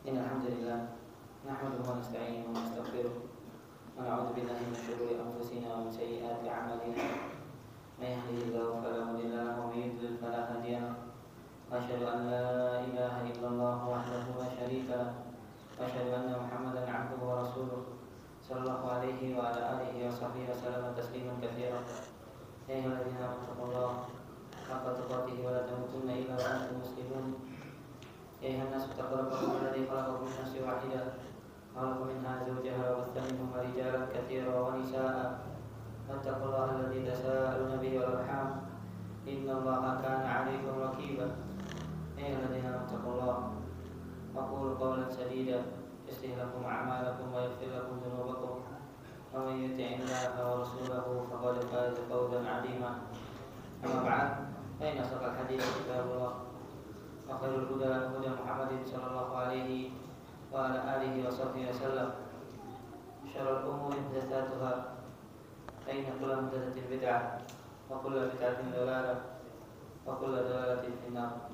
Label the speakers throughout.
Speaker 1: Innal hamdalillah nahmaduhu wa nasta'inuhu wa nastaghfiruh wa na'udzu billahi min shururi anfusina wa min sayyiati a'malina. May yahdihillahu fala mudilla lahu wa may yudlil fala hadiya lahu. Wa asyhadu an la ilaha illallah wahdahu la syarika lahu wa asyhadu anna Muhammadan 'abduhu wa rasuluh sallallahu alaihi wa ala alihi wa sahbihi wa sallama tasliman katsiran. Ya ayyuhalladzina amanu taqullaha haqqa tuqatih wa la tamutunna illa wa antum muslimun. يا أيها الناس اتقوا ربكم الذي خلقكم من نفس واحدة وخلق منها زوجها وبث منهما رجالا كثيرا ونساء واتقوا الله الذي تساءلون به والأرحام إن الله كان عليكم رقيبا. يا أيها الذين آمنوا اتقوا الله وقولوا قولا سديدا يصلح لكم أعمالكم ويغفر لكم ذنوبكم ومن يطع الله ورسوله فقد فاز فوزا عظيما. أما بعد فإن أصدق الحديث كتاب الله وخير الهدى هدى محمد صلى الله عليه وعلى آله وصحبه وسلم. شر الأمور محدثاتها فإن كل محدثة بدعة وكل بدعة ضلالة وكل ضلالة في النار.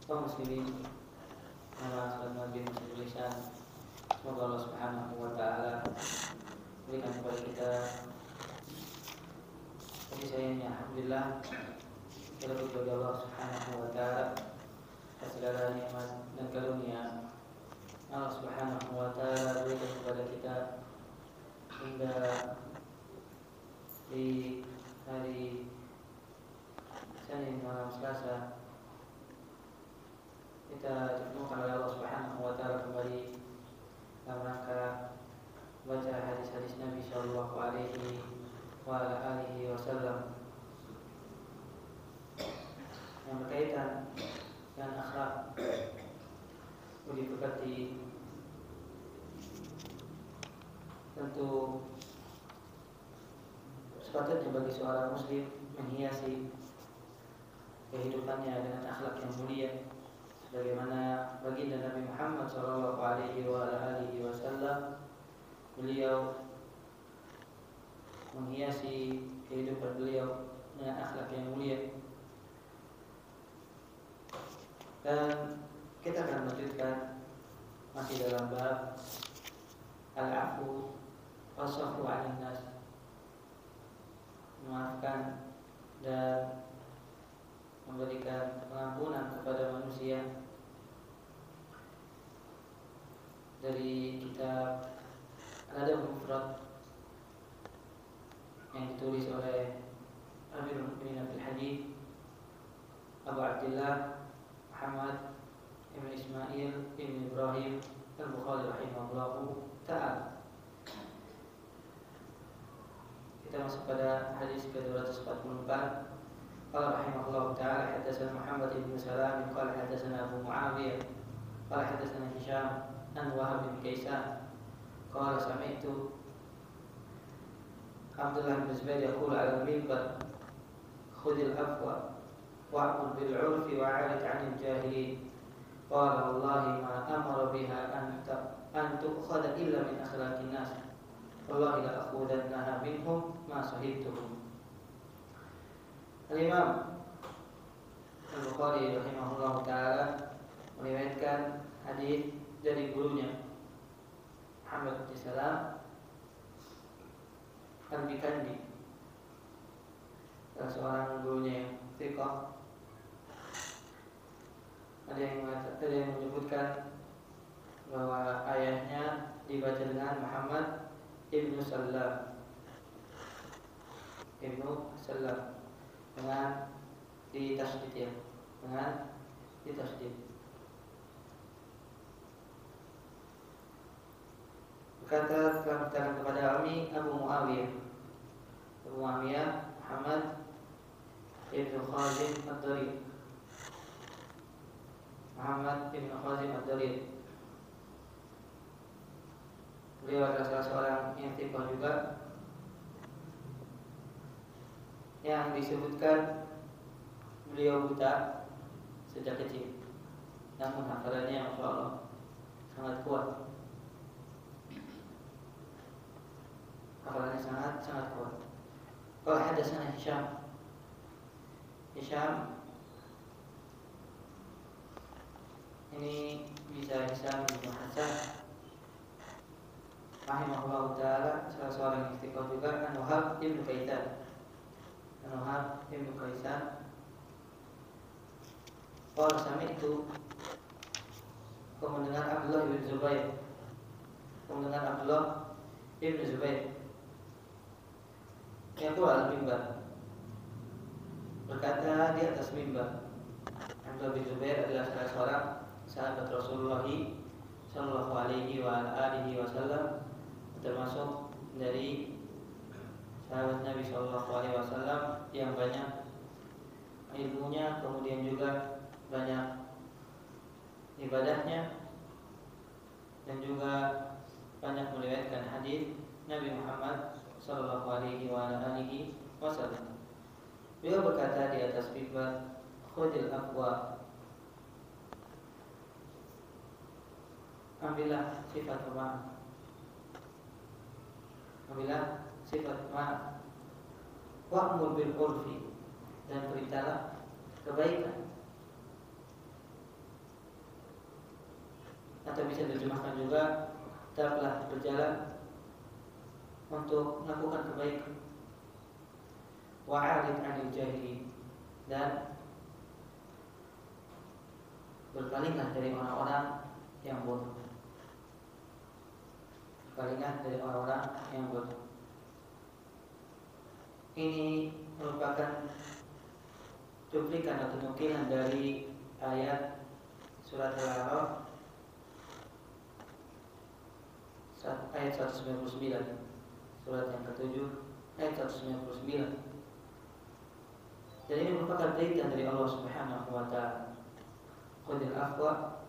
Speaker 1: Kaum muslimin nama salat Nabi Muslim lisan, semoga Allah Subhanahu wa taala berikan kepada kita kasih sayangnya. Alhamdulillah kita berdoa Allah Subhanahu wa taala atas segala nikmat dan karunia Allah Subhanahu wa taala berikan kepada kita hingga di hari Senin malam Selasa kita ditemukan oleh Allah Subhanahu wa taala kembali dalam rangka baca hadis-hadis Nabi sallallahu alaihi wa ala alihi wasallam yang berkaitan dengan akhlak budi pekerti. Tentu sepatutnya bagi seorang muslim menghiasi kehidupannya dengan akhlak yang mulia, sebagaimana baginda Nabi Muhammad sallallahu alaihi wasallam beliau menghiasi kehidupan beliau dengan akhlak yang mulia. Dan kita akan lanjutkan masih dalam bab al-'afwu was-safhu 'anil nas, memaafkan dan memberikan pengampunan kepada manusia, dari kitab Al-Adabul Mufrad yang ditulis oleh Amirul Mukminin fil Hadits Abu Abdullah Muhammad ibn Ismail ibn Ibrahim Al-Bukhari rahimahullahu ta'ala. Kita masuk pada hadis ke-244. Qala rahimahullahu ta'ala hadatsana Muhammad ibn Salam qala hadatsana Abu Muawiyah qala hadatsana Hisham an Wahab bin Kaisan qala sami'tu Abdullah bin Zubair yaqulu 'ala al-minbar khudhil afwa wa'mur bil 'urfi wa'rid 'anil jahilin. Qala wallahi ma amara biha an tu'khadha illa min akhlaqin nas. Wallahi la akhudannaha minhum ma sahibtuhum. Al-Imam Al-Bukhari rahimahullahu taala meriwayatkan hadis dari gurunya Muhammad bin Salam Al-Bikandi, salah seorang gurunya yang thiqah. Ada yang menyebutkan bahwa ayahnya dibaca dengan Muhammad ibnu Salam dengan ditasydid, ya, dengan ditasydid. Berkata telah berkata kepada kami Abu Muawiyah Muhammad ibnu Khazim ad-Dari, Muhammad ibn Khazim ad-Dari. Beliau adalah salah seorang yang thiqah juga, yang disebutkan beliau buta sejak kecil, namun hafalannya Masya Allah sangat kuat. Hafalannya sangat kuat. Qala hadatsana Hisham ini bisa Hisam bin Hasan rahimahullah ta'ala, salah seorang istiqomah juga, An-Wahab ibn Kaisan. An-Wahab ibn Kaisan Qala sami'tu, aku mendengar Abdullah bin Zubair, yaqul al-mimbar, berkata di atas mimbar. Abdullah bin Zubair adalah salah seorang sahabat Rasulullah sallallahu alaihi wa alihi wasallam, termasuk dari sahabat Nabi sallallahu alaihi wasallam yang banyak ilmunya, kemudian juga banyak ibadahnya, dan juga banyak meriwayatkan hadis Nabi Muhammad sallallahu alaihi wa alihi wasallam. Beliau berkata di atas mimbar, khudil aqwa, ambillah sifat pemaaf, wa'mur bil urfi, dan perintahlah kebaikan. Atau bisa diterjemahkan juga, tetaplah berjalan untuk melakukan kebaikan. Wa'arid 'anil jahili, dan berpalinglah dari orang-orang yang bodoh. Ini merupakan cuplikan atau nukilan dari ayat surat Al-A'raf ayat 199, surat yang ke-7 ayat 199. Dan ini merupakan perintah dari Allah Subhanahu wa ta'ala. Khudil afwa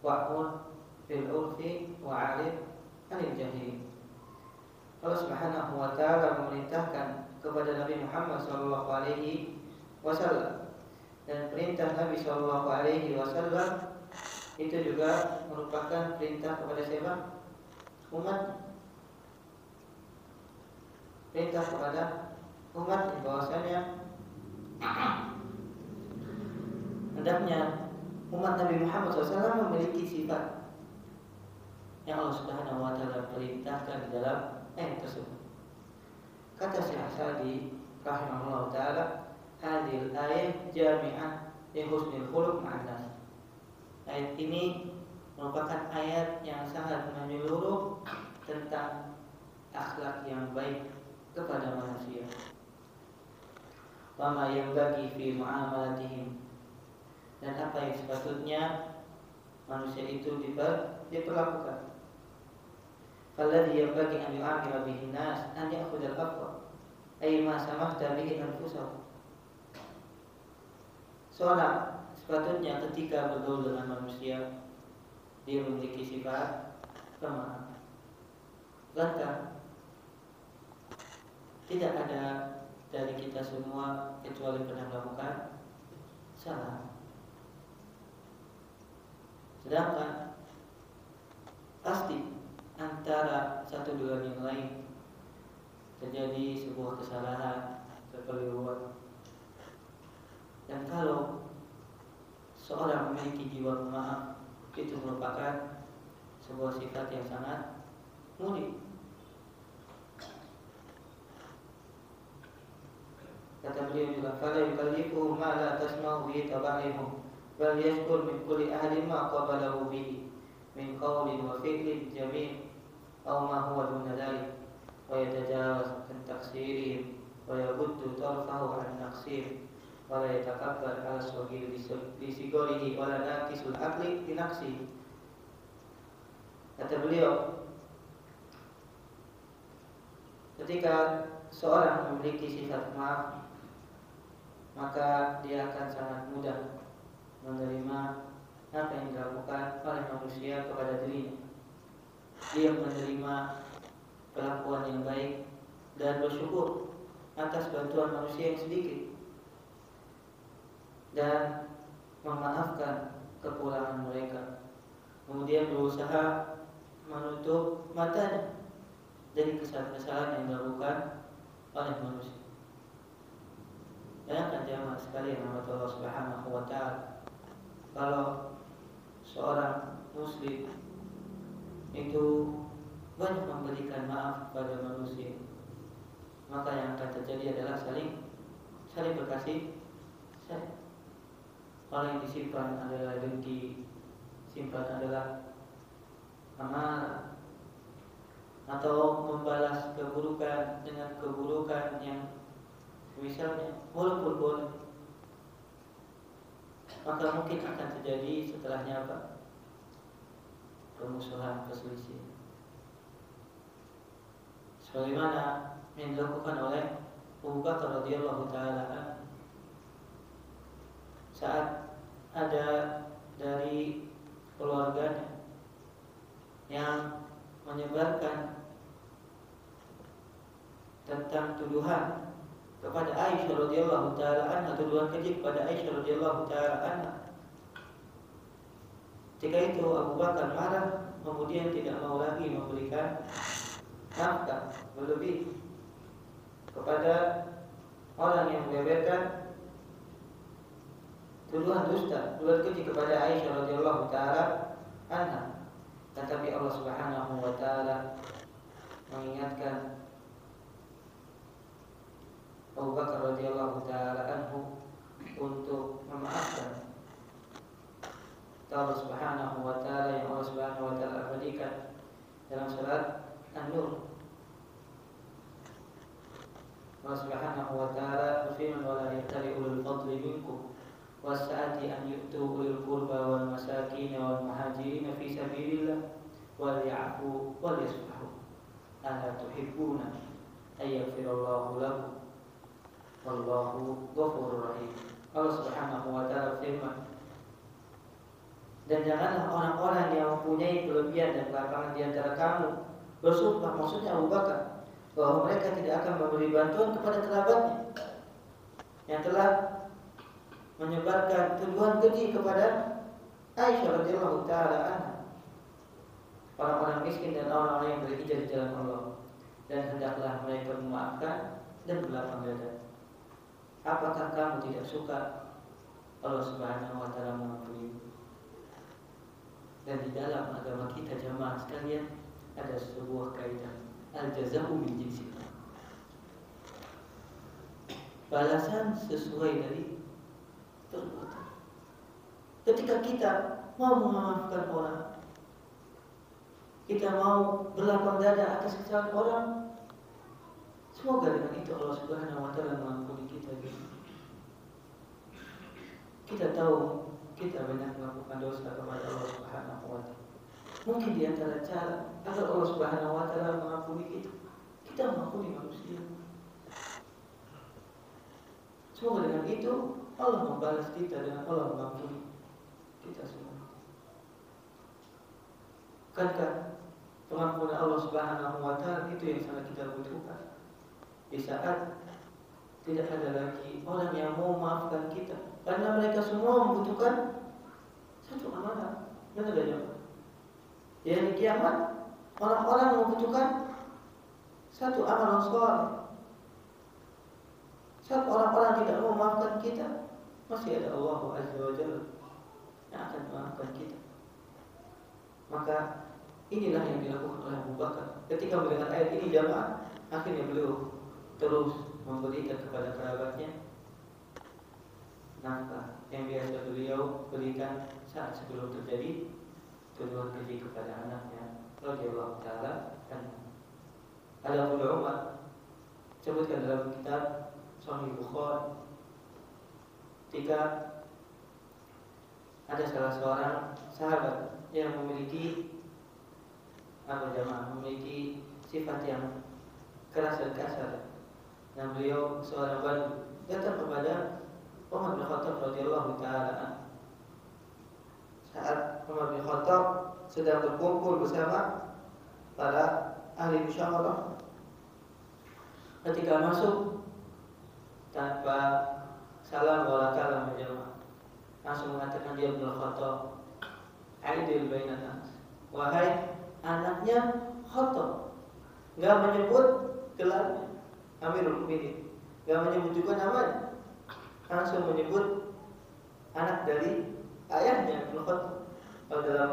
Speaker 1: wa'mur bil urfi wa'arid 'anil jahilin. Allah Subhanahu wa ta'ala memerintahkan kepada Nabi Muhammad sallallahu alaihi wasallam, dan perintah Nabi sallallahu alaihi wasallam itu juga merupakan perintah kepada siapa? Umat. Perintah kepada umat bahwasanya hendaknya umat Nabi Muhammad SAW memiliki sifat yang Allah Subhanahu wa ta'ala perintahkan di dalam ayat tersebut. Kata Syekh Sa'di rahimahullah ta'ala, hadhil ayat jami'ah li husnil khuluq ma'an nas. Ayat ini merupakan ayat yang sangat menyeluruh tentang akhlak yang baik kepada manusia. Wa ma yanbaghi fi muamalatihim, dan apa yang sepatutnya manusia itu diperlakukan. Falladhi yanbaghi an yu'amila bihi an-nas an ya'khudha al-afwa ay ma samahta bihi anfusahum. Seorang sepatutnya ketika bergaul dengan manusia, dia memiliki sifat pemaaf. Bahkan tidak ada dari kita semua kecuali pernah melakukan salah. Sedangkan pasti antara satu dengan yang lain terjadi sebuah kesalahan, kekeliruan. Dan kalau seorang memiliki jiwa pemaaf, itu merupakan sebuah sifat yang sangat mulia. Kata beliau juga, fala yukallifu ma la tasma'u bihi tabaihum, bal yashkur min kulli ahadin ma qabalahu bihi min qawlin wa fi'lin jamil aw ma huwa duna dhalik, wa yatajawaz an taqsirihim wa yabuddu tarfahu an naqsir, wa la yatakabbar ala saghir li sigorihi wa la naqisul aqli li naqsi. Kata beliau, ketika seorang memiliki sifat maaf, maka dia akan sangat mudah menerima apa yang dilakukan oleh manusia kepada dirinya. Dia menerima perlakuan yang baik dan bersyukur atas bantuan manusia yang sedikit, dan memaafkan kekurangan mereka. Kemudian berusaha menutup matanya dari kesalahan yang dilakukan oleh manusia. Bayangkan jemaah sekalian, rahmat Allah Subhanahu wa ta'ala, kalau seorang muslim itu banyak memberikan maaf pada manusia, maka yang akan terjadi adalah saling berkasih sayang. Orang yang disimpan adalah dengki, simpan adalah amarah, atau membalas keburukan dengan keburukan yang misalnya walaupun boleh, maka mungkin akan terjadi setelahnya apa? Permusuhan, perselisihan. Sebagaimana yang dilakukan oleh Abu Bakar radhiyallahu taala saat ada dari keluarganya yang menyebarkan tentang tuduhan kepada Aisyah radhiyallahu taala anha, tuduhan keji kepada Aisyah radhiyallahu taala anha. Ketika itu Abu Bakar marah, kemudian tidak mau lagi memberikan nafkah berlebih kepada orang yang membeberkan tuduhan dusta, tuduhan keji kepada Aisyah radhiyallahu taala anha. Tetapi Allah Subhanahu wa taala mengingatkan Abu Bakar radhiyallahu taala anhu untuk memaafkan. Allah Subhanahu wa taala yang Allah Subhanahu wa taala abadikan dalam surat An-Nur. Allah Subhanahu wa taala berfirman, "Wa la yahtali ulul fadli minkum was-sa'ati an yu'tu ulil qurba wal masakin wal muhajirin fi sabilillah wal ya'fu wal yasfahu. Ala tuhibbuna ay yaghfirallahu lakum wallahu ghafurur rahim." Allah Subhanahu wa taala berfirman, dan janganlah orang-orang yang mempunyai kelebihan dan kelapangan di antara kamu bersumpah, maksudnya Abu Bakar, bahwa mereka tidak akan memberi bantuan kepada kerabatnya yang telah menyebarkan tuduhan keji kepada Aisyah radhiyallahu taala anha, orang-orang miskin dan orang-orang yang berhijrah di jalan Allah, dan hendaklah mereka memaafkan dan berlapang dada. Apakah kamu tidak suka Allah Subhanahu wa taala mengampuni? Dan di dalam agama kita jamaah sekalian ada sebuah kaidah, al-jaza'u min jinsil amal. Balasan sesuai dari perbuatan. Ketika kita mau memaafkan orang, kita mau berlapang dada atas kesalahan orang, semoga dengan itu Allah Subhanahu wa taala mengampuni kita. Kita tahu kita banyak melakukan dosa kepada Allah Subhanahu wa taala. Mungkin di antara cara agar Allah Subhanahu wa taala mengampuni kita mengampuni manusia. Semoga dengan itu Allah membalas kita dengan Allah mengampuni kita semua. Bukankah pengampunan Allah Subhanahu wa taala itu yang sangat kita butuhkan di saat tidak ada lagi orang yang mau memaafkan kita, karena mereka semua membutuhkan satu amalan. Benar tidak ya? Di hari kiamat orang-orang membutuhkan satu amalan saleh. Saat orang-orang tidak mau memaafkan kita, masih ada Allah Azza wa Jalla yang akan memaafkan kita. Maka inilah yang dilakukan oleh Abu Bakar. Ketika mendengar ayat ini jamaah, akhirnya beliau terus memberikan kepada kerabatnya nafkah yang biasa beliau berikan saat sebelum terjadi tuduhan keji kepada anaknya radhiyallahu taala anhu. Ada Abu Umar sebutkan dalam kitab Sahih Bukhari, ketika ada salah seorang sahabat yang memiliki memiliki sifat yang keras dan kasar, dan beliau seorang badui datang kepada Umar bin Khattab radhiyallahu taala. Saat Umar bin Khattab sedang berkumpul bersama para ahli musyawarah, ketika masuk tanpa salam wala kalam jamaah, langsung mengatakan dia bin Khattab, "Aidil bainan nas." Wahai anaknya Khattab. Enggak menyebut gelarnya Amirul Mukminin, enggak menyebut juga namanya, langsung menyebut anak dari ayahnya bin Khattab. Kalau dalam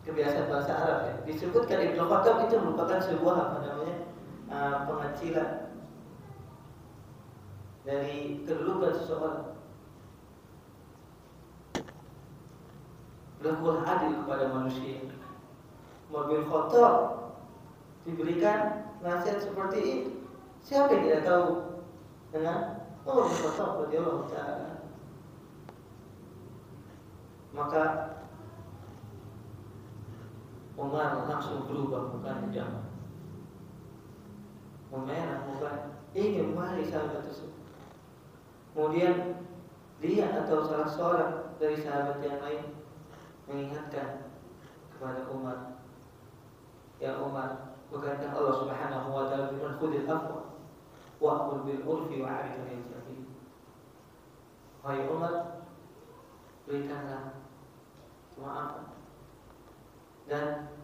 Speaker 1: kebiasaan bahasa Arab ya, disebutkan Ibnu Khattab itu merupakan sebuah pengecilan dari kedudukan seseorang. Berlakulah adil kepada manusia. Umar bin Khattab diberikan nasihat seperti ini. Siapa yang tidak tahu dengan Umar bin Khattab radhiyallahu ta'ala? Maka Umar langsung berubah mukanya jamaah. Memerah mukanya, ingin memarahi sahabat tersebut. Kemudian dia atau salah seorang dari sahabat yang lain mengingatkan kepada Umar, ya Umar, bukankah Allah Subhanahu wa ta'ala berfirman, khudil afwa wa'mur bil urfi wa'rid 'anil jahilin. Wahai Umar, berikanlah maaf dan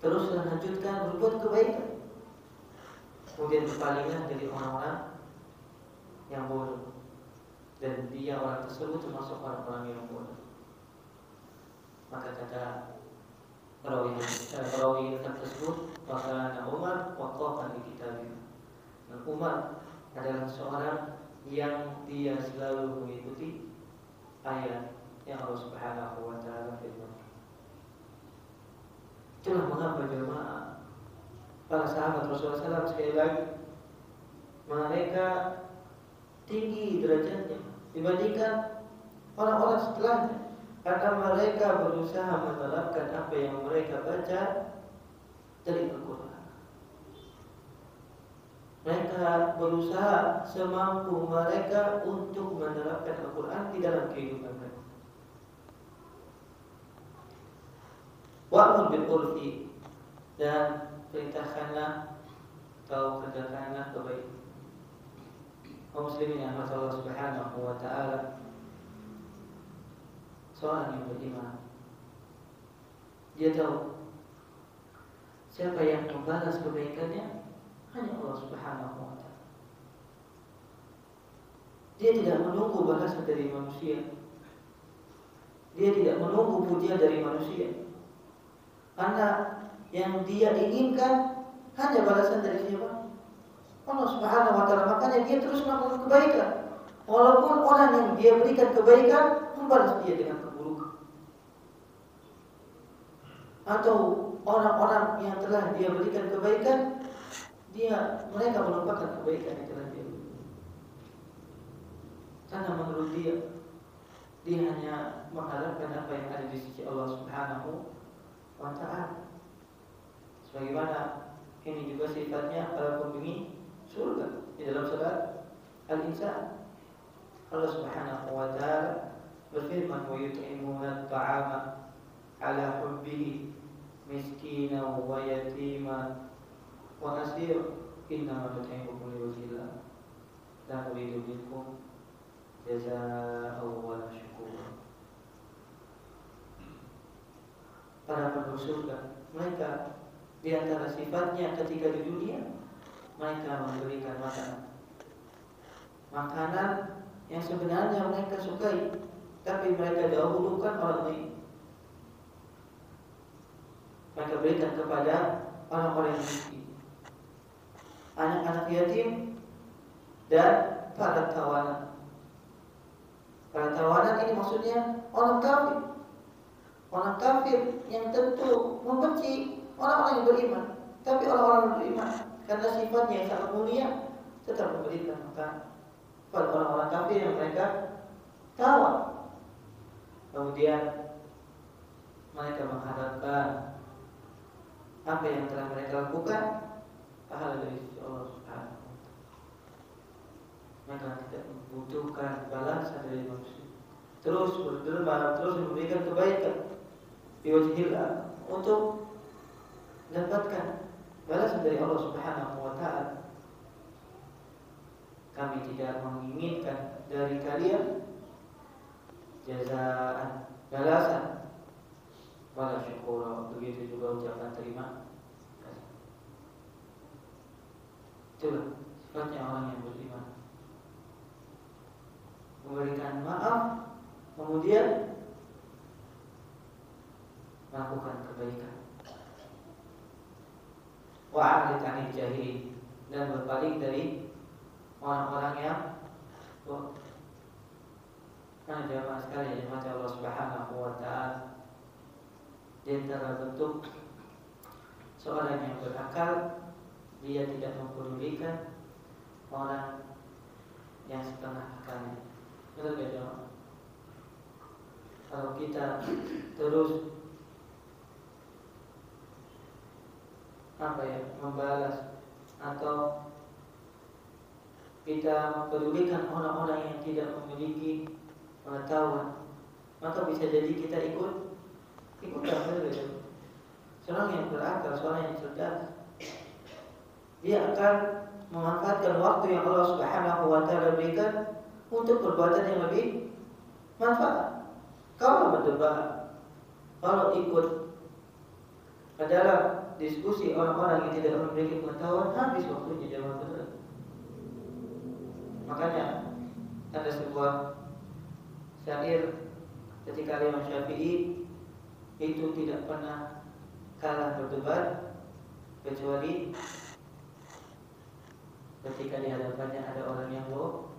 Speaker 1: terus lanjutkan berbuat kebaikan. Kemudian berpalinglah dari orang-orang yang bodoh, dan dia orang tersebut termasuk orang-orang yang bodoh. Maka kata perawi tersebut, bahwa Umar waqafan di kitabillah. Dan Umar adalah seorang yang dia selalu mengikuti ayat yang Allah Subhanahu wa ta'ala firmankan. Itulah mengapa jemaah para sahabat Rasulullah SAW, sekali lagi, mereka tinggi derajatnya dibandingkan orang-orang setelahnya, karena mereka berusaha menerapkan apa yang mereka baca dari Al-Quran. Mereka berusaha semampu mereka untuk menerapkan Al-Quran di dalam kehidupan mereka. Wa'mur bil urfi, dan perintahkanlah atau kerjakanlah kebaikan. Kaum muslimin yang dirahmati Allah Subhanahu wa ta'ala, seorang yang beriman, dia tahu siapa yang membalas kebaikannya hanya Allah Subhanahu wa ta'ala. Dia tidak menunggu balasan dari manusia. Dia tidak menunggu pujian dari manusia. Karena yang dia inginkan hanya balasan dari siapa? Allah Subhanahu wa ta'ala. Makanya dia terus melakukan kebaikan, walaupun orang yang dia berikan kebaikan membalas dia dengan keburukan, atau orang-orang yang telah dia berikan kebaikan, mereka melupakan kebaikan yang telah dia berikan. Karena menurut dia hanya mengharapkan apa yang ada di sisi Allah Subhanahu wa ta'ala. Sebagaimana ini juga sifatnya para penghuni surga di dalam surat Al-Insan. Allah Subhanahu wa ta'ala berfirman, wa yut'imuna at-ta'ama ala hubbihi miskinan wa yatiman wa asira innama nut'imukum liwajhillah la nuridu minkum jazaa'an wa la syukura. Para penduduk surga, mereka di antara sifatnya ketika di dunia, mereka memberikan makanan yang sebenarnya mereka sukai, tapi mereka dahulukan orang lain. Mereka berikan kepada orang-orang yang miskin, anak-anak yatim, dan para tawanan. Para tawanan ini maksudnya orang kafir. Orang kafir yang tentu membenci orang-orang yang beriman, tapi orang-orang yang beriman karena sifatnya yang sangat mulia tetap memberikan makan pada orang-orang kafir yang mereka tawar. Kemudian mereka mengharapkan apa yang telah mereka lakukan pahala dari sisi Allah Subhanahu wa ta'ala. Mereka tidak membutuhkan balasan dari manusia. Terus berderma, terus memberikan kebaikan biwajhillah untuk mendapatkan balasan dari Allah Subhanahu wa ta'ala. Kami tidak menginginkan dari kalian jazaan, balasan, wala syukur. Begitu juga ucapan terima kasih. Itulah sifatnya orang yang beriman, memberikan maaf, memuji a'rid 'anil jahilin, dan berpaling dari orang-orang yang jamaah sekalian yang mati Allah Subhanahu wa ta'ala. Di antara bentuk seorang yang berakal, dia tidak mempedulikan orang yang setengah akalnya. Betul gak jemaah? Kalau kita terus membalas atau kita mempedulikan orang-orang yang tidak memiliki pengetahuan, maka bisa jadi kita ikutan. Seorang yang berakal, seorang yang cerdas, dia akan memanfaatkan waktu yang Allah Subhanahu wa ta'ala berikan untuk perbuatan yang lebih manfaat. Kalau berdebat, kalau ikut adalah diskusi orang-orang yang tidak memiliki pengetahuan, habis waktunya jamaah benar. Makanya ada sebuah syair ketika Imam Syafi'i itu tidak pernah kalah berdebat kecuali ketika di hadapannya ada orang yang bohong.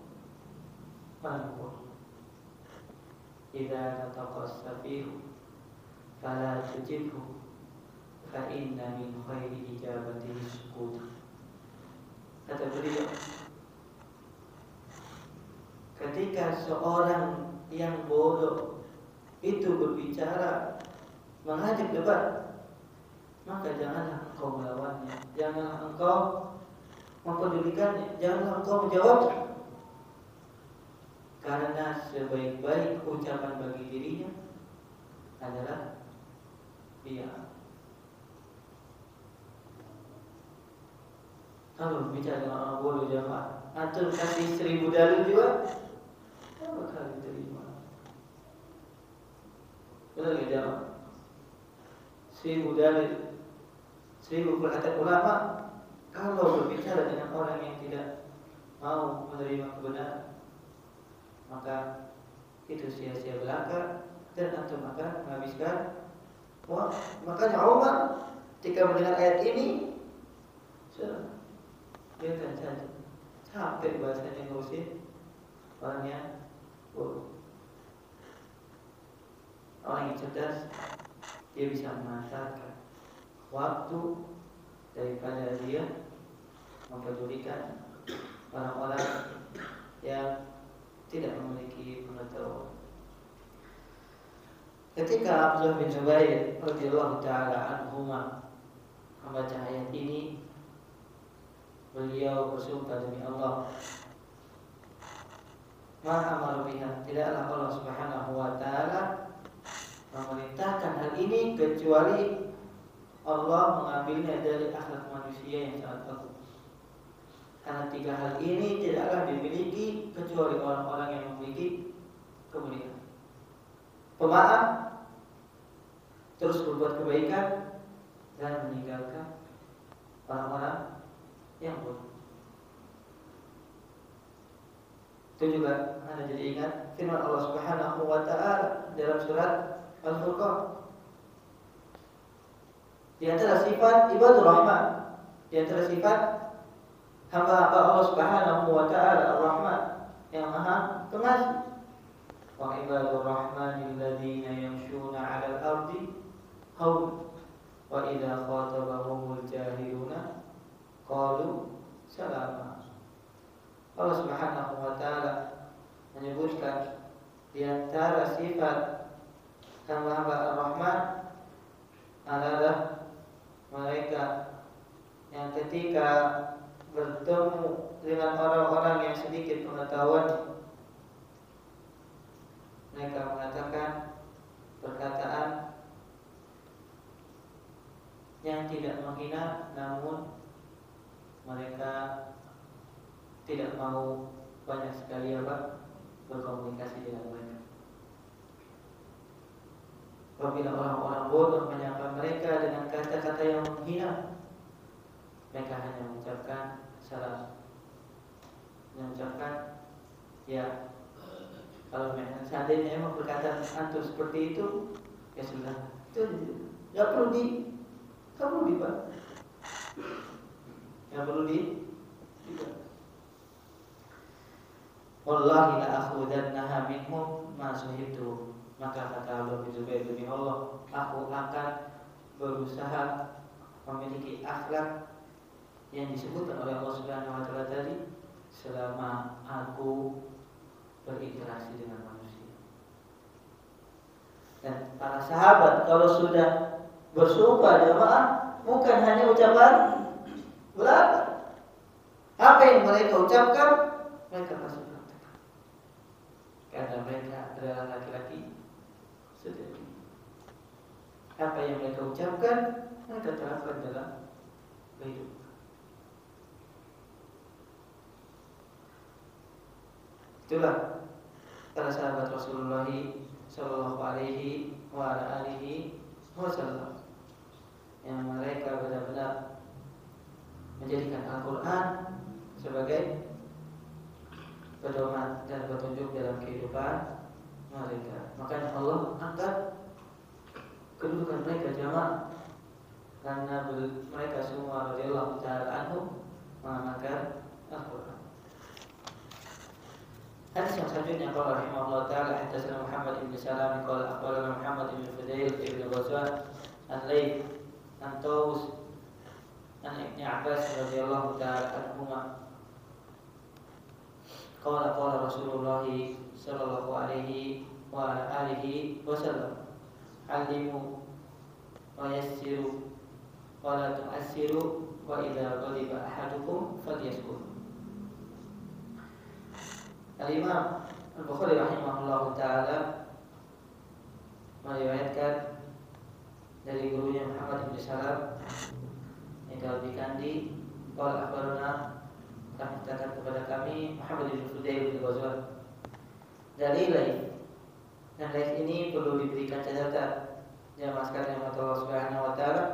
Speaker 1: Idza nataqa as-safihu fala tujibhu fa inna min khairi ijabatihi sukut. Kata beliau, ketika seorang yang bodoh itu berbicara, mengajak debat, maka janganlah engkau melawannya, janganlah engkau mempedulikannya, janganlah engkau menjawabnya. Karena sebaik-baik ucapan bagi dirinya adalah dia. Kalau bicara dengan orang bodoh jamaah, antum kasih 1000 dalil juga, tak bakal diterima. Betul ya jamaah? 1000 dalil, 1000 perkataan ulama, kalau berbicara dengan orang yang tidak mau menerima kebenaran, maka itu sia-sia belaka dan antum akan menghabiskan waktu. Makanya Umar ketika mendengar ayat ini, sudah biarkan saja, capek bahasanya ngurusin orang yang bodoh. Orang yang cerdas, dia bisa memanfaatkan waktu daripada dia mempedulikan orang-orang yang tidak memiliki pengetahuan. Ketika Abdullah bin Zubair radhiyallahu taala anhuma membaca ayat ini, beliau bersumpah demi Allah, ma amara biha, tidaklah Allah Subhanahu wa taala memerintahkan hal ini kecuali Allah mengambilnya dari akhlak manusia yang sangat bagus. Karena 3 hal ini tidaklah dimiliki kecuali orang-orang yang memiliki kemuliaan: pemaaf, terus berbuat kebaikan, dan meninggalkan orang-orang yang bodoh. Itu juga Anda jadi ingat firman Allah Subhanahu wa ta'ala dalam surat Al-Furqan. Di antara sifat ibadur rahman, di antara sifat hamba-hamba Allah Subhanahu wa ta'ala Ar-Rahman, yang maha pengasih. Wa ibadur rahmanil ladzina yamshuna 'alal ardi hauna wa idza khatabahumul jahiluna qalu salama. Allah Subhanahu wa ta'ala menyebutkan di antara sifat hamba-hamba Ar-Rahman adalah mereka yang ketika bertemu dengan orang-orang yang sedikit pengetahuan, mereka mengatakan perkataan yang tidak menghina, namun mereka tidak mau banyak sekali berkomunikasi dengan mereka. Apabila orang-orang bodoh menyapa mereka dengan kata-kata yang menghina, mereka hanya mengucapkan salam, mengucapkan ya. Kalau seandainya emang perkataan antum seperti itu, ya sudah, itu nggak perlu Pak. yang perlu juga. Wallahi la akhudannaha minhum ma suhibtu. Maka kata Abdullah bin Zubair, demi Allah, aku akan berusaha memiliki akhlak yang disebutkan oleh Allah Subhanahu wa taala tadi selama aku berinteraksi dengan manusia. Dan para sahabat kalau sudah bersumpah jamaah bukan hanya ucapan belaka. Apa yang mereka ucapkan mereka pasti praktekkan. Karena mereka adalah laki-laki sejati. Apa yang mereka ucapkan mereka terapkan dalam kehidupan. Itulah para sahabat Rasulullah Sallallahu Alaihi Wasallam yang mereka benar-benar menjadikan Al-Quran sebagai pedoman dan petunjuk dalam kehidupan mereka. Makanya Allah angkat kedudukan mereka jamaah karena mereka semua radhiyallahu ta'ala anhum mengamalkan Al-Quran. Hadis yang selanjutnya qala rahimahullah ta'ala hadatsana Muhammad bin Salam qala akhbarana Muhammad bin Fudail ibn Ghazwan al-Layth an Tawus an Ibnu Abbas radhiyallahu ta'ala anhuma qala Rasulullah sallallahu alaihi wa alihi wasallam alimu wa yassiru wa la tu'assiru wa idza ghadiba ahadukum falyaskur. Al-Imam Al-Bukhari rahimahullahu ta'ala meriwayatkan dari gurunya Muhammad bin Salam yang Al-Bikandi qala akhbarana kami katakan kepada kami Muhammad bin Fudail bin Ghazwan dari Layth. Dan Layth ini perlu diberikan catatan jamaah sekalian yang Allah Subhanahu wa ta'ala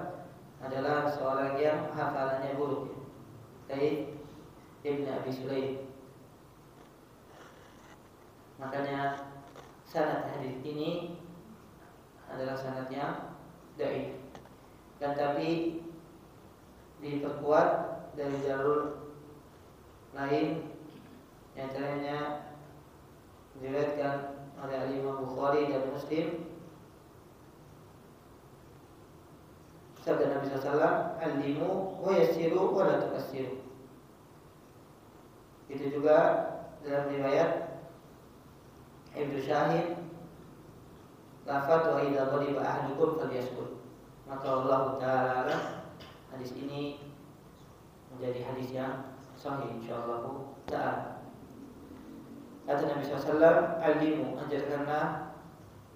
Speaker 1: adalah seorang yang hafalannya buruk. Layth ibn Abi Sulaim. Makanya sanad hadis ini adalah sanad yang dhaif. Dan tapi diperkuat dari jalur lain yang antaranya diriwayatkan oleh Imam Bukhari dan Muslim. Sabda Nabi SAW, alimu wa yassiru wa la tu'assiru. Itu juga dalam riwayat Ibnu Syahid, lafaz wa idza ghadiba ahadukum falyaskur. Maka Allah Ta'ala hadis ini menjadi hadis yang sahih insyaallah ta'ala. Kata Nabi SAW, alimu, ajarkanlah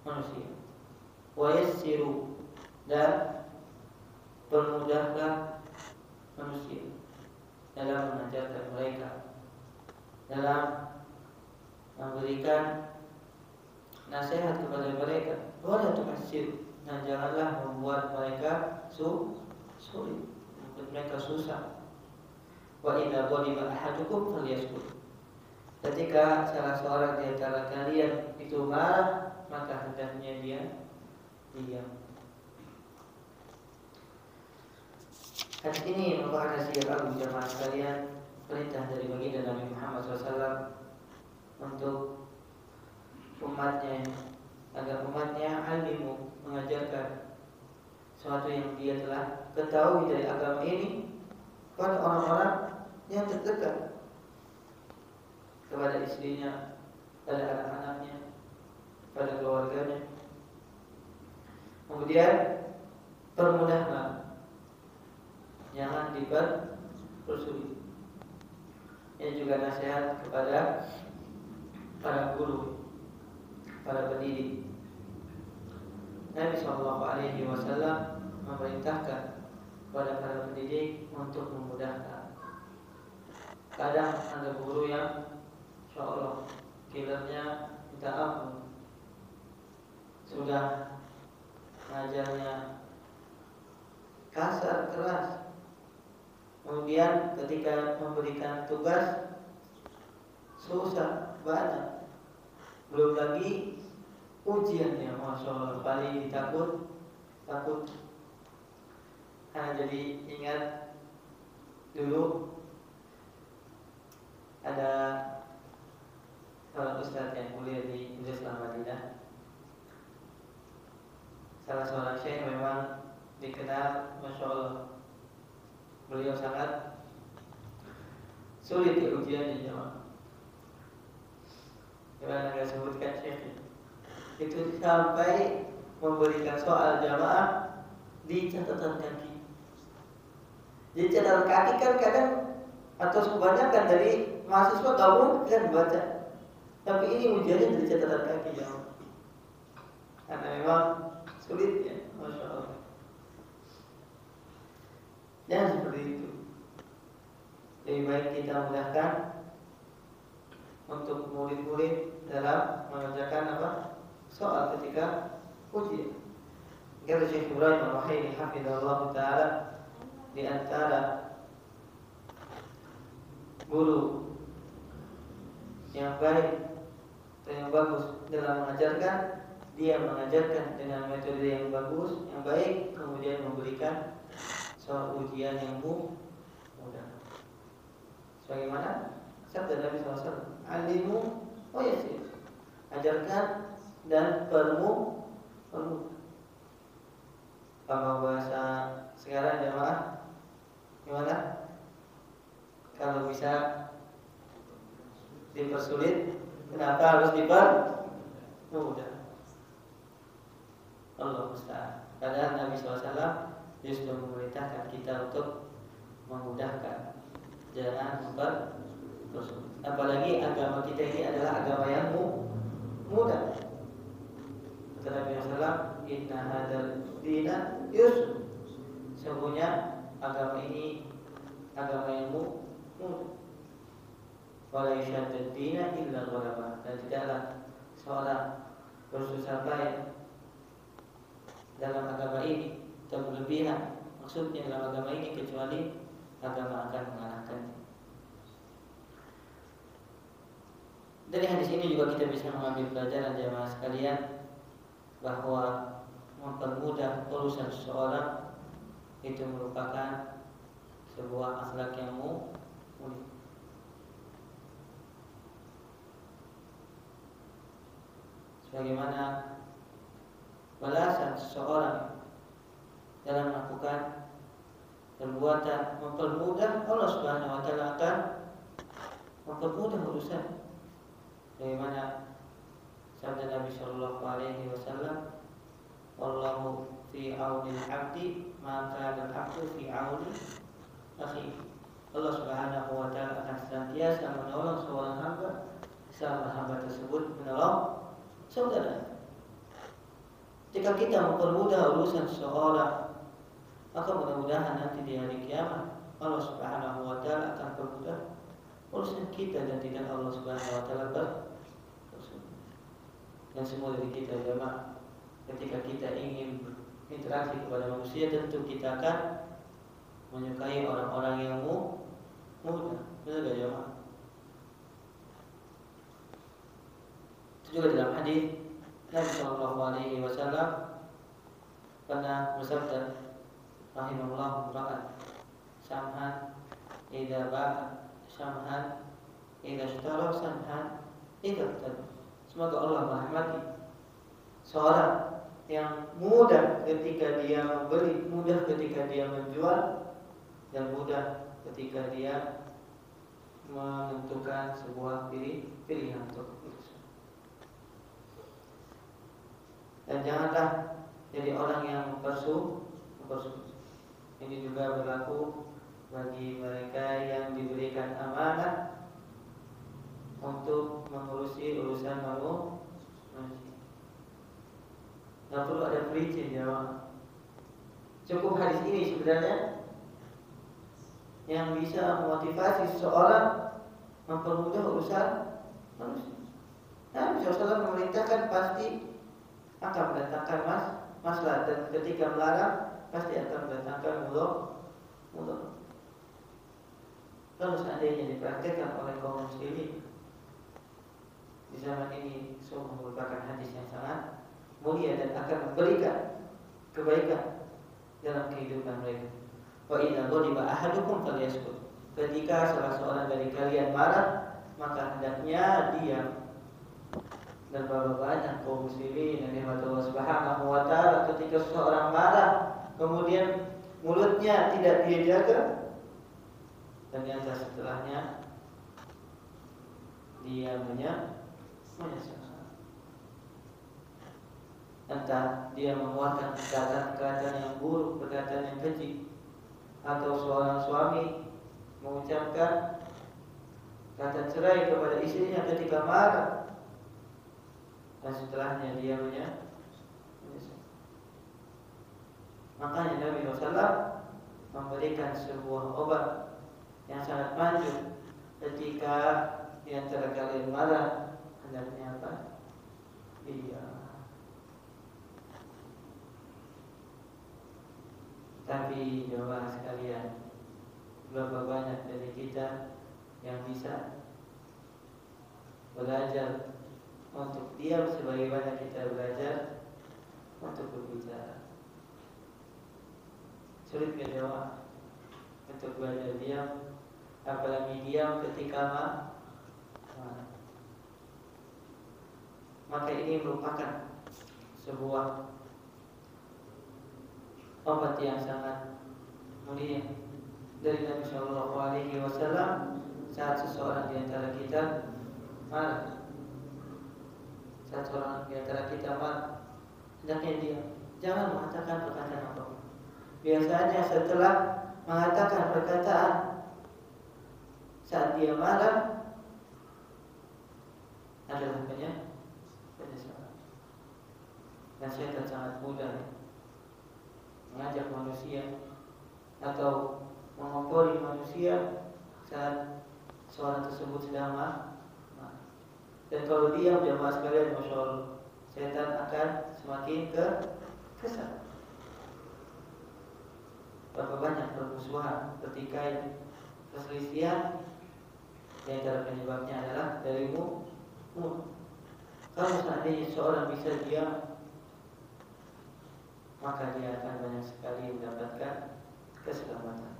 Speaker 1: manusia, wa yassiru, dan permudahlah manusia dalam mengajarkan mereka, dalam memberikan nasihat kepada mereka. Wala tu'assir, dan janganlah membuat mereka sulit, membuat mereka susah. Wa idza ghadiba ahadukum falyaskur. Ketika salah seorang di antara kalian itu marah, maka hendaknya dia diam. Hadis ini merupakan nasihat agung jamaah sekalian, perintah dari baginda Nabi Muhammad SAW untuk umatnya, agar umatnya alimu, mengajarkan sesuatu yang dia telah ketahui dari agama ini kepada orang-orang yang terdekat, kepada istrinya, pada anak-anaknya, pada keluarganya. Kemudian permudahlah, jangan dipersulit. Ini juga nasihat kepada para guru, para pendidik. Nabi SAW memerintahkan kepada para pendidik untuk memudahkan. Kadang ada guru yang insyaallah killernya minta ampun, sudah ngajarnya kasar, keras. Kemudian ketika memberikan tugas susah banget. Belum lagi ujiannya, masya Allah, paling takut. Karena jadi ingat Dulu ada seorang ustadz yang kuliah di Islam Madinah. Salah seorang syekh memang dikenal, masya Allah, beliau sangat sulit di ujian di jamaah. Gimana nggak sebutkan syekh itu sampai memberikan soal jamaah di catatan kaki. Jadi catatan kaki kan kadang atau kebanyakan dari mahasiswa gabung kan baca, tapi ini ujiannya dari catatan kaki jamaah. Karena memang sulit ya, masya Allah. Jangan seperti itu. Lebih baik kita mudahkan untuk murid-murid dalam mengerjakan apa? Soal ketika ujian. Kata Syekh Ibrahim Al-Ruhaili hafizahullah taala, di antara guru yang baik dan yang bagus dalam mengajarkan, dia mengajarkan dengan metode yang bagus, yang baik, kemudian memberikan soal ujian yang mudah. Sebagaimana sabda Nabi SAW, alimu wa yasir, ajarkan dan permudah. Kalau bahasa sekarang jamaah gimana? Kalau bisa dipersulit, kenapa harus dipermudah? Allah musta'an. Padahal Nabi SAW justru memerintahkan kita untuk memudahkan, jangan mempersulit. Apalagi agama kita ini adalah agama yang mudah. Kata Nabi SAW, inna hadzal dina yusr. Sesungguhnya agama ini agama yang mudah. Wala yashaddad dina illa ghalabah. Dan tidaklah seorang bersusah payah dalam agama ini atau berlebihan, maksudnya dalam agama ini, kecuali agama akan mengalahkannya. Dari hadis ini juga kita bisa mengambil pelajaran jamaah sekalian, bahwa mempermudah urusan seseorang itu merupakan sebuah akhlak yang mulia. Sebagaimana balasan seseorang dalam melakukan perbuatan mempermudah, Allah Subhanahu wa taala akan mempermudah urusan. Bagaimana sabda Nabi sallallahu alaihi wasallam, wallahu fi auni al-'abdi ma kana al-'abdu fi auni akhihi. Allah Subhanahu wa taala akan senantiasa menolong seorang hamba selama hamba tersebut menolong saudara. Jika kita mempermudah urusan seseorang, maka mudah-mudahan nanti di hari kiamat Allah Subhanahu wa taala akan permudah urusan kita dan tidak Allah Subhanahu wa taala dan semua dari kita jemaah. Ketika kita ingin berinteraksi kepada manusia, tentu kita akan menyukai orang-orang yang mudah. Benar gak jemaah? Itu juga dalam hadis Nabi sallallahu alaihi wasallam pernah bersabda, rahimahullah ra'at samhan idza ba'a samhan idza ishtara samhan idza iqtada. Semoga Allah merahmati seorang yang mudah ketika dia membeli, mudah ketika dia menjual, dan mudah ketika dia menentukan sebuah pilihan untuk urusan. Dan janganlah jadi orang yang mempersulit. Ini juga berlaku bagi mereka yang diberikan amanah untuk mengurusi urusan manusia. Tidak perlu ada perincin jemaah. Cukup hadis ini sebenarnya yang bisa memotivasi seseorang mempermudah urusan manusia. Nabi SAW memerintahkan pasti akan mendatangkan masalah, dan ketika melarang pasti akan mendatangkan mudarat. Kalau seandainya dipraktikkan oleh kaum muslimin di zaman ini, sungguh merupakan hadis yang sangat mulia dan akan memberikan kebaikan dalam kehidupan mereka. Wa idza ghadiba ahadukum falyaskut. ketika salah seorang dari kalian marah, maka hendaknya diam. Dan berapa banyak kaum muslimin yang dirahmati Allah Subhanahu wa taala ketika seseorang marah kemudian mulutnya tidak dia jaga, ternyata setelahnya dia menyesal. Entah dia mengeluarkan perkataan-perkataan yang buruk, perkataan yang keji, atau seorang suami mengucapkan kata cerai kepada istrinya ketika marah, dan setelahnya dia menyesal. Makanya Nabi SAW memberikan sebuah obat yang sangat manjur ketika di antara kalian marah, hendaknya apa? Iya. Tapi jemaah sekalian, berapa banyak dari kita yang bisa belajar untuk diam sebagaimana kita belajar untuk berbicara? Sulit ya jemaah untuk belajar diam, apalagi diam ketika marah. Maka ini merupakan sebuah obat yang sangat mulia dari Nabi Shallallahu Alaihi Wasallam saat seseorang di antara kita marah. Saat seorang di antara kita marah, hendaknya dia jangan mengatakan perkataan apapun. Biasanya setelah mengatakan perkataan saat dia marah adalah penyesalan. Dan syaitan sangat mudah mengajak manusia atau mengompori manusia saat seorang tersebut sedang marah. Dan kalau diam, jemaah sekalian, masya Allah, syaitan akan semakin kesal. Berapa banyak permusuhan, pertikaian, perselisihan, di antara penyebabnya adalah dari mulut. Kalau seandainya seorang bisa diam, maka dia akan banyak sekali mendapatkan keselamatan.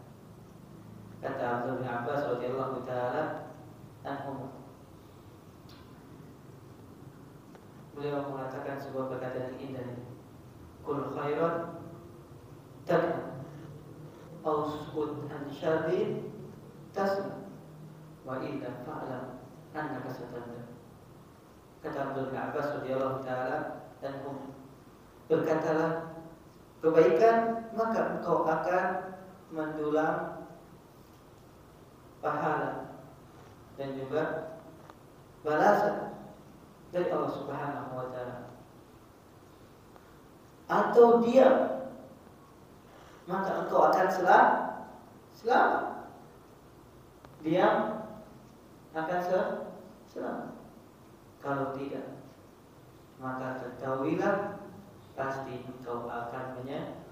Speaker 1: Kata Abdullah bin Abbas radhiyallahu taala anhu, beliau mengatakan sebuah perkataan yang indah, "Kul khairan takna, ausqut an syarrin tasma, wa illa fa'lam annaka satandam." Kata Abdullah bin Abbas radhiyallahu taala anhu, berkatalah kebaikan, maka engkau akan mendulang pahala dan juga balasan dari Allah Subhanahu wa taala. Atau diam, maka engkau akan selamat. Diam akan selamat. Kalau tidak, maka ketahuilah pasti engkau akan menyesal.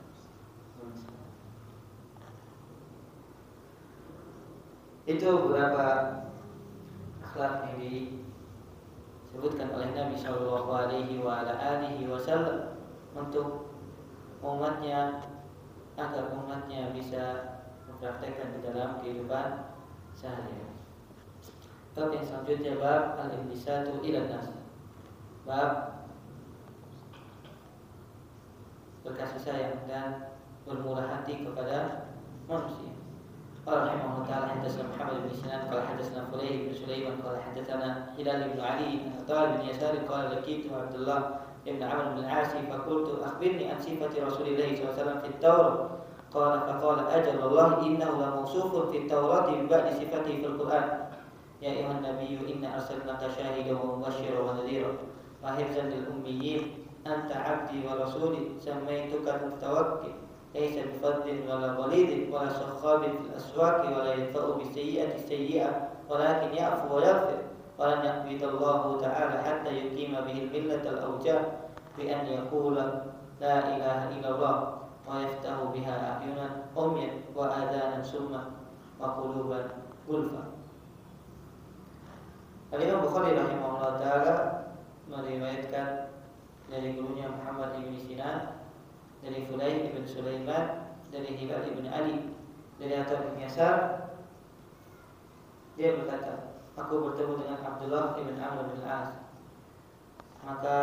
Speaker 1: Itu beberapa akhlak yang disebutkan oleh Nabi Shallallahu Alaihi Wasallam untuk umatnya, agar umatnya bisa mempraktekkan di dalam kehidupan sehari-hari. Bab yang selanjutnya, bab al-inbisatu ila nas, bab berkasih sayang dan bermurah hati kepada manusia. Qala rahimahullah ta'ala hadatsana Muhammad bin Sinan qala hadatsana Fulayh bin Sulaiman qala hadatsana Hilal bin Ali an Talib bin Yasar qala laqitu Abdullah ibn Amr bin al-As faqultu akhbirni an sifati Rasulillah sallallahu alaihi wasallam fi at-Taurat qala faqala ajal Allah innahu la mawsufun fi at-Taurat bi ba'di sifatihi fil Qur'an ya ayyuhan nabiyyu inna arsalnaka syahidan wa mubasysyiran wa nadhiran wa hifzan lil ummiyyin anta abdi wa rasuli sammaituka mutawakkil laysa bifadlin wala ghalidin wala sakhabin fil aswaqi wala yadfa'u bisayyi'ati sayyi'ah walakin ya'fu wa yaghfir wa lan yaqbidallahu ta'ala hatta yuqima bihi al-millata al-awjah bi an yaqula la ilaha illallah wa yaftahu biha a'yunan umyan wa adhanan summa wa quluban gulfa. Al-Imam Bukhari rahimahullah ta'ala meriwayatkan dari gurunya Muhammad ibn Sinan, dari Fulayh ibn Sulaiman, dari Hilal ibn Ali, dari Atta bin Yasar, Dia berkata, aku bertemu dengan Abdullah ibn Amr bin As. Maka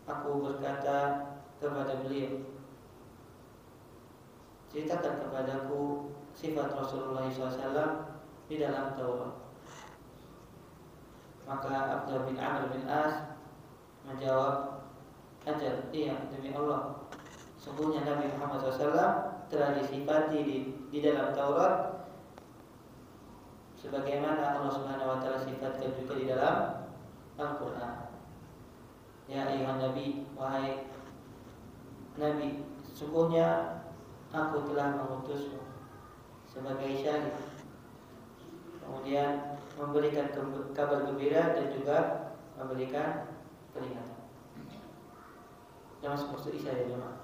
Speaker 1: aku berkata kepada beliau, ceritakan kepadaku sifat Rasulullah SAW di dalam Taurat. Maka Abdullah bin Amr bin As menjawab, ajal, iya demi Allah, sungguhnya Nabi Muhammad SAW telah disifati di dalam Taurat sebagaimana Allah Subhanahu wa taala sifatkan juga di dalam Al-Qur'an. Ya ayuhan Nabi, wahai Nabi, sungguhnya aku telah mengutusmu sebagai syahid, kemudian memberikan kabar gembira dan juga memberikan peringatan. Jangan maksud isya ya jemaah.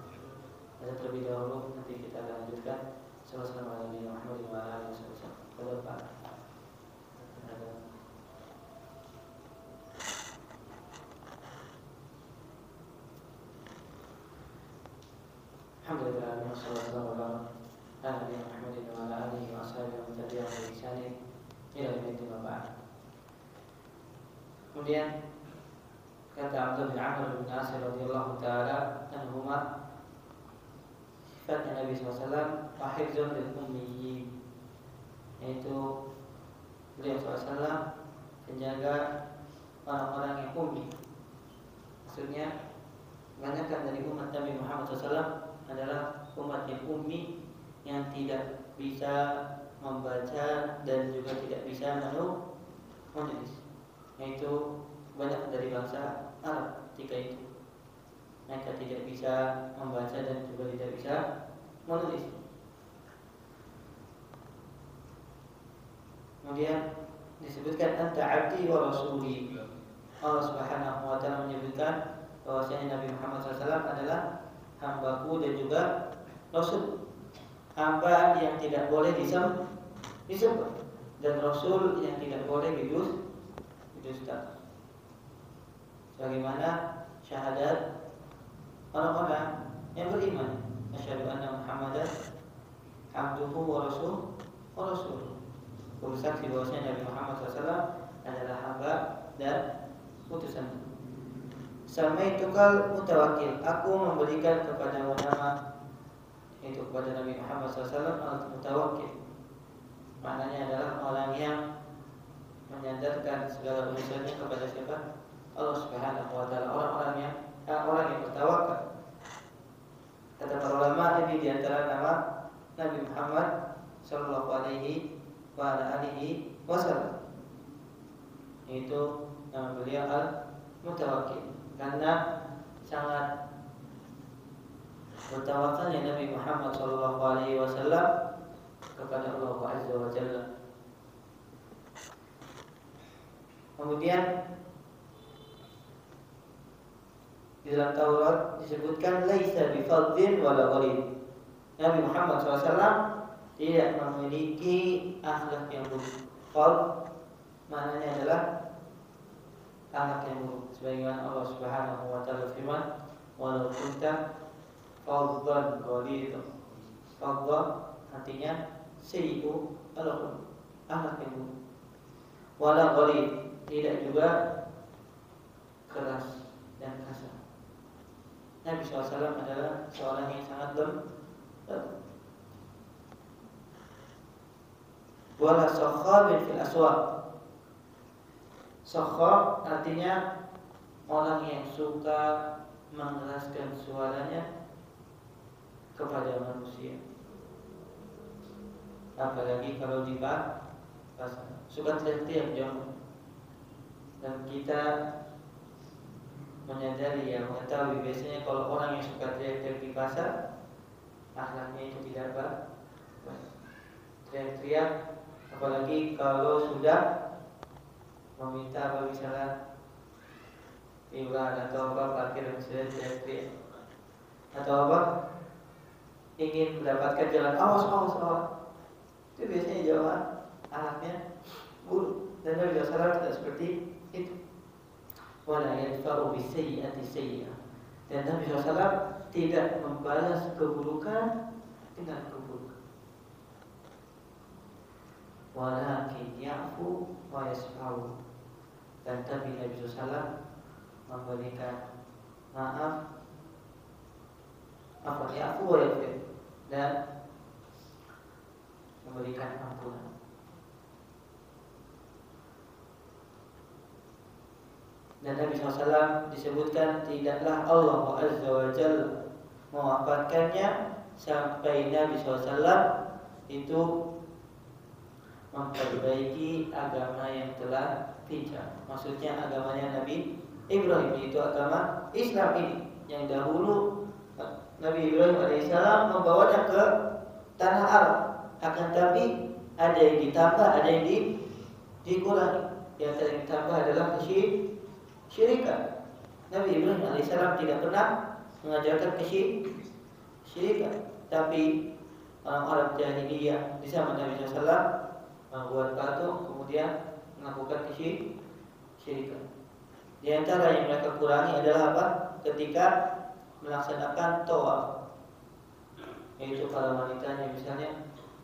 Speaker 1: Ada terlebih dahulu, nanti kita akan lanjutkan. Sallallahu alaihi wasallam. Pada Pak. Alhamdulillah, wassalatu wassalamu ala Nabi Muhammad wa ala alihi wa sahbihi wa tabi'ahum bi ihsan ila yaumil qiyamah. Kemudian kata Abdullah bin Amr bin As radhiyallahu taala anhuma, sifatnya Nabi SAW wahifzun lil ummiyin, yaitu beliau SAW menjaga orang-orang yang ummi. Maksudnya kebanyakan dari umat Nabi Muhammad SAW adalah umat yang ummi, yang tidak bisa membaca dan juga tidak bisa menulis. Yaitu banyak dari bangsa Arab ketika itu. Mereka tidak bisa membaca dan juga tidak bisa menulis. Kemudian disebutkan anta abdi wa rasuli. Allah Subhanahu wa taala menyebutkan bahwasanya Nabi Muhammad SAW adalah hambaku dan juga rasul. Hamba yang tidak boleh disembah dan rasul yang tidak boleh didusta. Sebagaimana syahadat orang-orang yang beriman, asyhadu anna Muhammadan abduhu wa rasuluh. Bersaksi bahwasanya Nabi Muhammad SAW adalah hamba dan utusan. Samaitukal mutawakkil, aku memberikan kepadamu nama, itu kepada Nabi Muhammad SAW al-mutawakkil. Maknanya adalah orang yang menyandarkan segala urusannya kepada siapa? Allah Subhanahu wa taala. Orang yang bertawakal. Kata para ulama, ini di antara nama Nabi Muhammad sallallahu alaihi wa alihi wasallam. Itu nama beliau al-mutawakkil, karena sangat bertawakalnya Nabi Muhammad sallallahu alaihi wasallam kepada Allah Azza wa Jalla. Kemudian di dalam Taurat disebutkan laisa bifadhin wala ghalib. Nabi Muhammad SAW tidak memiliki akhlak yang buruk. Fadl maknanya adalah akhlak yang buruk. Sebagaimana Allah Subhanahu wa taala firman, "Walau kunta fadhan ghalidha." Fadhan artinya sayyi'u al-khuluq, akhlak yang buruk. Wala ghalib, tidak juga keras dan kasar. Nabi SAW adalah seorang yang sangat lembut. Wala sakhabin fil aswaq. Sakhab artinya orang yang suka mengeraskan suaranya kepada manusia. Apalagi kalau di pasar, suka teriak-teriak jauh. Dan kita menyadari, yang mengetahui biasanya kalau orang yang suka teriak-teriak di pasar, akhlaknya itu tidak baik. Teriak-teriak, apalagi kalau sudah meminta apa misalnya iuran atau apa parkir, misalnya teriak-teriak, atau apa ingin mendapatkan jalan awas, itu biasanya jawaban akhlaknya buruk. Dan Nabi SAW tidak seperti itu. Wala yadfa'u bisayyi'ati sayyi'ah. Dan Nabi SAW tidak membalas keburukan dengan keburukan. walakin ya'fu wa yasfa'u. Dan tapi Nabi SAW memberikan maaf, ya'fu wa yasfa'u, dan memberikan ampunan. Dan Nabi SAW disebutkan tidaklah Allah Azza wa Jalla mewafatkannya sampai Nabi SAW itu memperbaiki agama yang telah pincang. Maksudnya agamanya Nabi Ibrahim, itu agama Islam ini yang dahulu Nabi Ibrahim alaihissalam membawanya ke tanah Arab. Akan tapi ada yang ditambah, ada yang dikurangi. Yang ditambah adalah kesyirikan. Nabi Ibrahim alaihissalam tidak pernah mengajarkan kesyirikan, tapi orang Arab jahiliyah di zaman Nabi SAW membuat patung kemudian melakukan kesyirikan. Di antara yang mereka kurangi adalah apa? Ketika melaksanakan tawaf, yaitu kalau wanitanya misalnya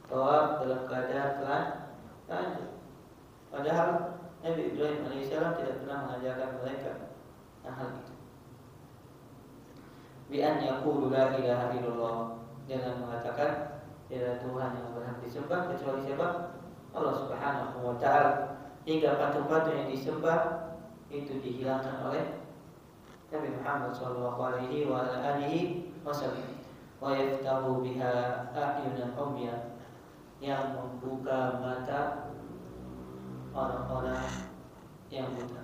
Speaker 1: tawaf dalam keadaan telanjang. Padahal Nabi Ibrahim alaihissalam tidak pernah mengajarkan mereka hal itu. Bi an yaqulu la ilaha illallah, dengan mengatakan tiada Tuhan yang berhak disembah kecuali siapa? Allah Subhanahu wa taala. Hingga patung-patung yang disembah itu dihilangkan oleh Nabi Muhammad sallallahu alaihi wa alihi wasallam. Wa yaftahu biha a'yunan umya, yang membuka mata orang-orang yang buta.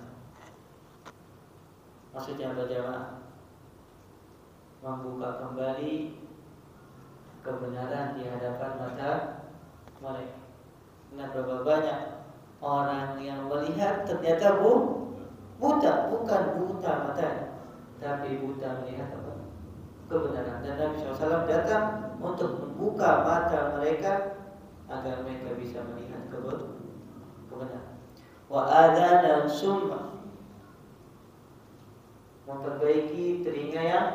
Speaker 1: Maksudnya berjamaah, membuka kembali kebenaran di hadapan mata mereka. Nah, berapa banyak orang yang melihat ternyata buta, bukan buta matanya, tapi buta melihat apa? Kebenaran. Dan Nabi SAW datang untuk membuka mata mereka agar mereka bisa melihat kebenaran. Wa adzanan summa, memperbaiki telinga yang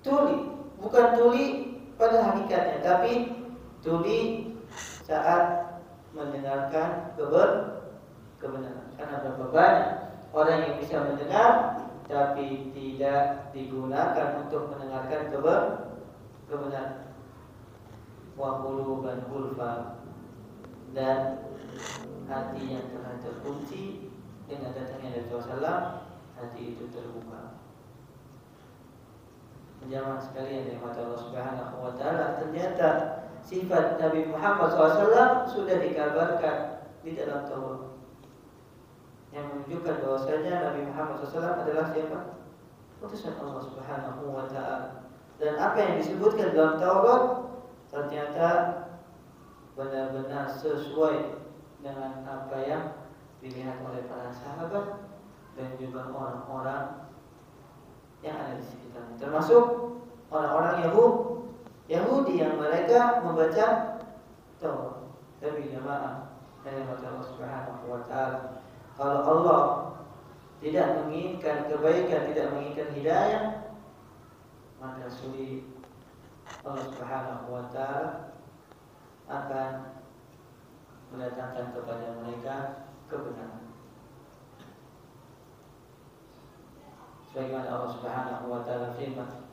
Speaker 1: tuli, bukan tuli pada hakikatnya, tapi tuli saat mendengarkan kebenaran. Karena berapa banyak orang yang bisa mendengar tapi tidak digunakan untuk mendengarkan kebenaran. Wa quluban ghulfa, dan hati yang telah terkunci dengan datangnya Nabi SAW, hati itu terbuka. Jamaah sekalian yang dirahmati Allah Subhanahu wa taala, ternyata sifat Nabi Muhammad SAW sudah dikabarkan di dalam Taurat, yang menunjukkan bahwasanya Nabi Muhammad SAW adalah siapa? Utusan Allah Subhanahu wa taala. Dan apa yang disebutkan dalam Taurat ternyata benar-benar sesuai dengan apa yang dilihat oleh para sahabat dan juga orang-orang yang ada di sekitarnya, termasuk orang-orang Yahudi yang mereka membaca Taurat. Tapi jemaah dari Allah Subhanahu wa taala, kalau Allah tidak menginginkan kebaikan, tidak menginginkan hidayah, maka sulit Allah Subhanahu wa taala akan mendatangkan kepada mereka kebenaran. Sebagaimana Allah Subhanahu wa taala firman,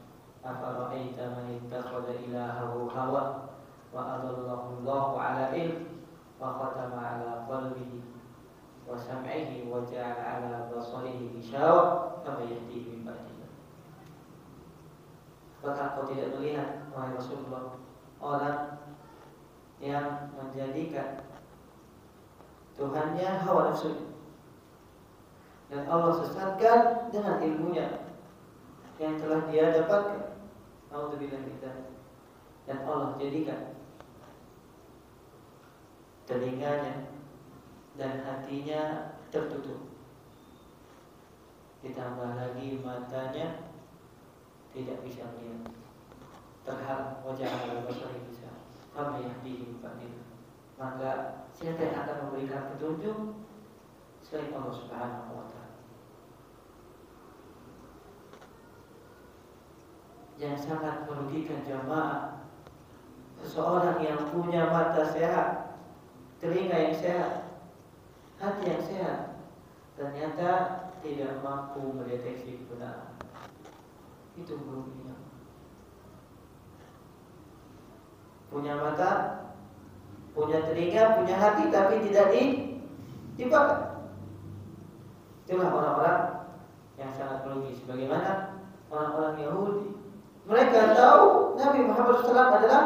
Speaker 1: "Afara'aita man ittakhadha ilahahu hawa wa adallahu Allahu 'ala ilm wa khatama 'ala qalbihi wa sam'ihi wa ja'ala 'ala basarihi gishawa kama yahdihi min ba'dillah." Apakah kau tidak melihat, wahai Rasulullah, orang yang menjadikan Tuhannya hawa nafsunya, dan Allah sesatkan dengan ilmunya yang telah dia dapatkan. Alhamdulillah kita. Dan Allah jadikan telinganya dan hatinya tertutup, ditambah lagi matanya tidak bisa melihat, terhalang. Wajah al-basari bisa kama yahdihi ba'dillah. Maka siapa yang akan memberikan petunjuk selain Allah Subhanahu wa taala? Yang sangat merugikan jamaah, seseorang yang punya mata sehat telinga yang sehat, hati yang sehat, ternyata tidak mampu mendeteksi kebenaran. Itu buruknya. Punya mata, punya telinga, punya hati, tapi tidak dipakai. Itulah orang-orang yang sangat merugi. Sebagaimana orang-orang Yahudi, mereka tahu Nabi Muhammad SAW adalah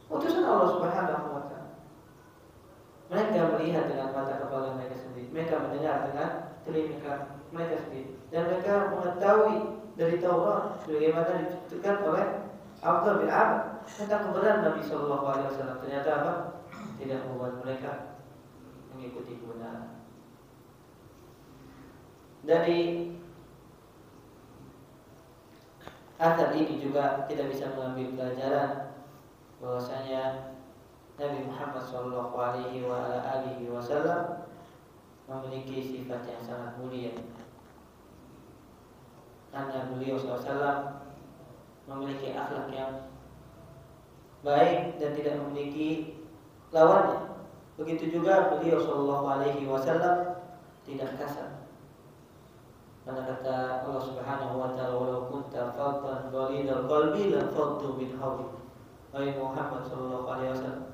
Speaker 1: utusan Allah Subhanahu wa Ta'ala. Mereka melihat dengan mata kepala mereka sendiri, mereka mendengar dengan telinga mereka sendiri, dan mereka mengetahui dari Taurat sebagaimana diceritakan oleh Abdullah bin Amr tentang kebenaran Nabi Shallallahu Alaihi Wasallam. Ternyata apa? Tidak membuat mereka mengikuti kebenaran. Dari asar ini juga kita bisa mengambil pelajaran bahwasanya Nabi Muhammad Shallallahu Alaihi Wasallam memiliki sifat yang sangat mulia, karena beliau SAW memiliki akhlak yang baik dan tidak memiliki lawannya. Begitu juga beliau Shallallahu Alaihi Wasallam tidak kasar. Karena kata Allah Subhanahu Wa Taala, "Walau kunta faddan ghalidal qalbi lanfaddu min hawlik." Wahai Muhammad Shallallahu Alaihi Wasallam,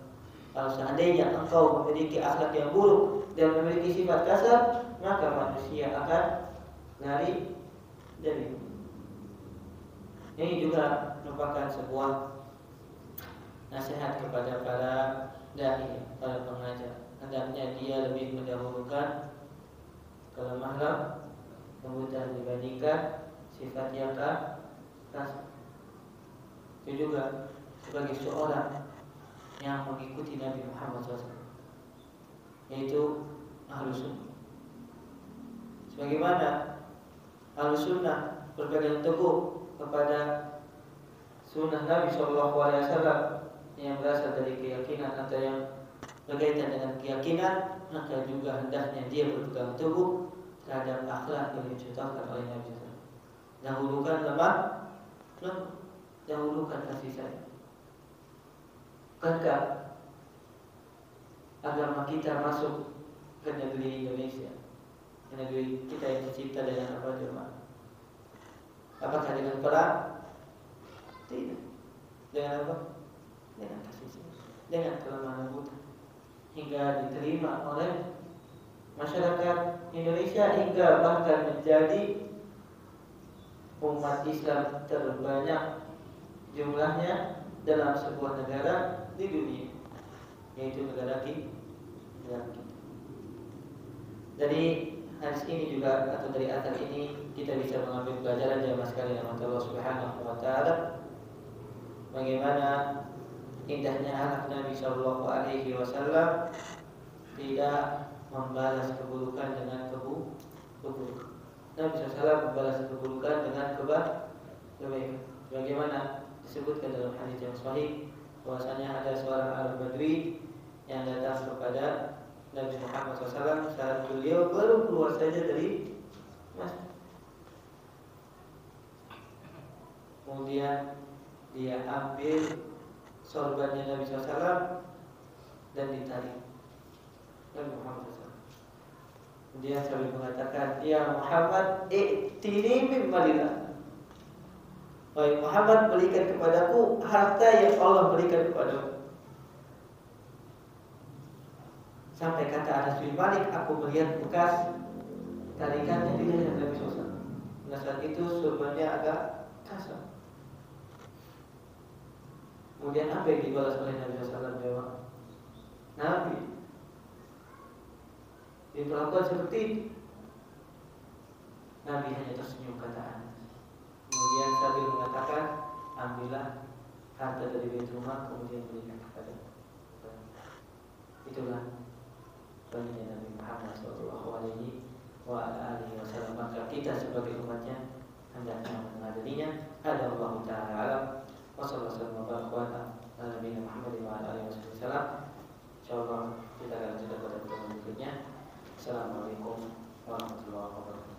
Speaker 1: kalau seandainya engkau memiliki akhlak yang buruk dan memiliki sifat kasar, maka manusia akan lari dari. Ini juga merupakan sebuah nasihat kepada para dai, para pengajar. Hendaknya dia lebih mendahulukan kelemahan kemudian dibandingkan sifat yang kasar. Itu juga sebagai seorang yang mengikuti Nabi Muhammad SAW, yaitu Ahlus Sunnah. Sebagaimana Ahlus Sunnah berpegang teguh kepada sunnah Nabi SAW yang berasal dari keyakinan atau yang berkaitan dengan keyakinan, maka juga hendaknya dia berpegang teguh terhadap akhlak yang dicontohkan oleh Nabi SAW. Dahulukan lemah, dahulukan kasih sayang. Bukankah agama kita masuk ke negeri Indonesia, ke negeri kita yang tercipta dengan apa jemaah? Apakah dengan perang? Tidak. Dengan apa? Dengan kasih sayang, dengan kelemah lembutan, hingga diterima oleh masyarakat Indonesia, hingga bahkan menjadi umat Islam terbanyak jumlahnya dalam sebuah negara di dunia, yaitu negara kita. Dari hadis ini juga atau dari atar ini kita bisa mengambil pelajaran jamaah sekalian Allah Subhanahu wa Ta'ala, bagaimana indahnya akhlak Nabi Shallallahu Alaihi Wasallam, tidak membalas keburukan dengan keburukan. Nabi SAW membalas keburukan dengan kebaikan. Bagaimana disebutkan dalam hadis yang sahih bahwasanya ada seorang Al-Badri yang datang kepada Nabi Muhammad SAW saat beliau baru keluar saja dari masjid. Kemudian dia ambil sorbannya Nabi SAW dan ditarik Nabi Muhammad SAW. Kemudian sambil mengatakan, "Ya Muhammad, i'tini min malillah." Wahai Muhammad, berikan kepadaku harta yang Allah berikan kepadamu. Sampai kata Anas bin Malik, aku melihat bekas tarikannya di leher Nabi SAW. Nah, saat itu sorbannya agak kasar. Kemudian apa yang dibalas oleh Nabi SAW? Jawab, Nabi diperlakukan seperti itu. Nabi hanya tersenyum, kata Anas. Kemudian sambil mengatakan, ambillah harta dari bait rumah, kemudian berikan kepada. Itulah baginda Nabi Muhammad SAW. Maka kita sebagai umatnya hendaknya mengadilinya. Ada Allah Taala alam. Wassalamualaikum warahmatullahi wabarakatuh. Insyaallah kita akan lanjutkan pada pertemuan berikutnya. Assalamualaikum warahmatullahi wabarakatuh.